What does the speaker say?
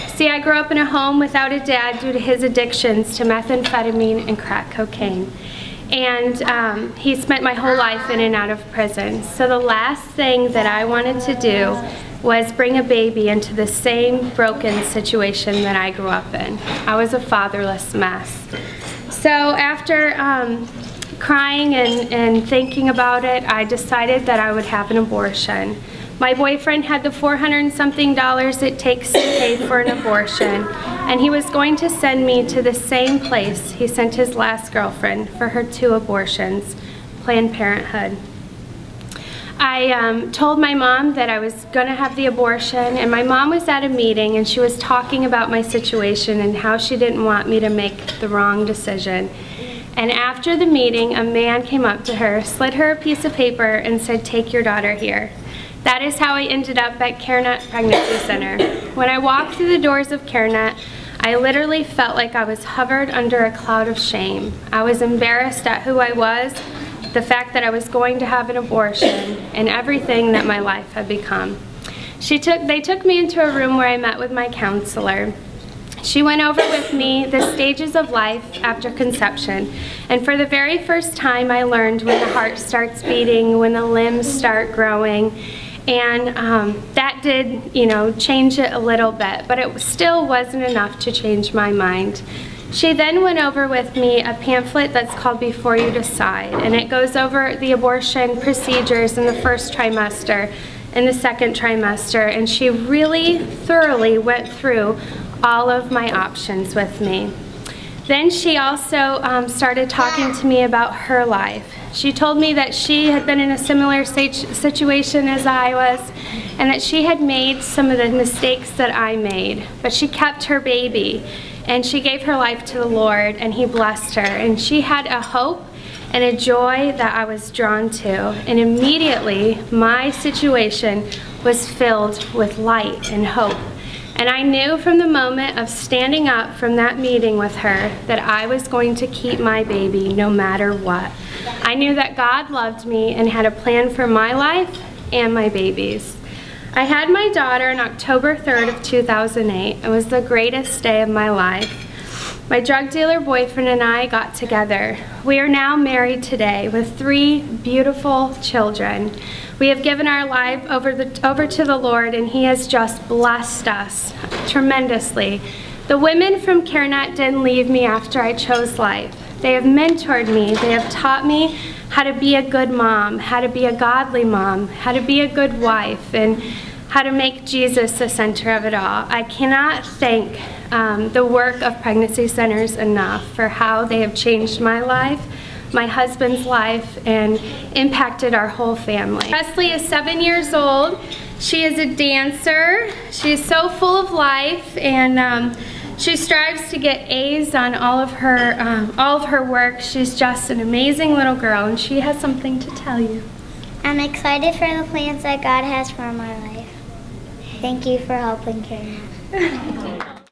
See, I grew up in a home without a dad due to his addictions to methamphetamine and crack cocaine. And he spent my whole life in and out of prison. So the last thing that I wanted to do was bring a baby into the same broken situation that I grew up in. I was a fatherless mess. So after crying and thinking about it, I decided that I would have an abortion. My boyfriend had the $400 and something it takes to pay for an abortion, and he was going to send me to the same place he sent his last girlfriend for her 2 abortions, Planned Parenthood. I told my mom that I was going to have the abortion, and my mom was at a meeting and she was talking about my situation and how she didn't want me to make the wrong decision. And after the meeting, a man came up to her, slid her a piece of paper, and said, "Take your daughter here." That is how I ended up at CareNet Pregnancy Center. When I walked through the doors of CareNet, I literally felt like I was hovered under a cloud of shame. I was embarrassed at who I was, the fact that I was going to have an abortion, and everything that my life had become. They took me into a room where I met with my counselor. She went over with me the stages of life after conception, and for the very first time I learned when the heart starts beating, when the limbs start growing, and that did, change it a little bit, but it still wasn't enough to change my mind. She then went over with me a pamphlet that's called Before You Decide, and it goes over the abortion procedures in the first trimester and the second trimester, and she really thoroughly went through all of my options with me. Then she also started talking to me about her life. She told me that she had been in a similar situation as I was, and that she had made some of the mistakes that I made, but she kept her baby, and she gave her life to the Lord, and He blessed her, and she had a hope and a joy that I was drawn to, and immediately my situation was filled with light and hope. And I knew from the moment of standing up from that meeting with her that I was going to keep my baby no matter what. I knew that God loved me and had a plan for my life and my baby's. I had my daughter on October 3rd of 2008. It was the greatest day of my life. My drug dealer boyfriend and I got together. We are now married today with 3 beautiful children. We have given our life over to the Lord, and He has just blessed us tremendously. The women from CareNet didn't leave me after I chose life. They have mentored me. They have taught me how to be a good mom, how to be a godly mom, how to be a good wife, and how to make Jesus the center of it all. I cannot thank the work of pregnancy centers enough for how they have changed my life, my husband's life, and impacted our whole family. Presley is 7 years old. She is a dancer. She is so full of life, and she strives to get A's on all of her work. She's just an amazing little girl, and she has something to tell you. I'm excited for the plans that God has for my life. Thank you for helping CareNet.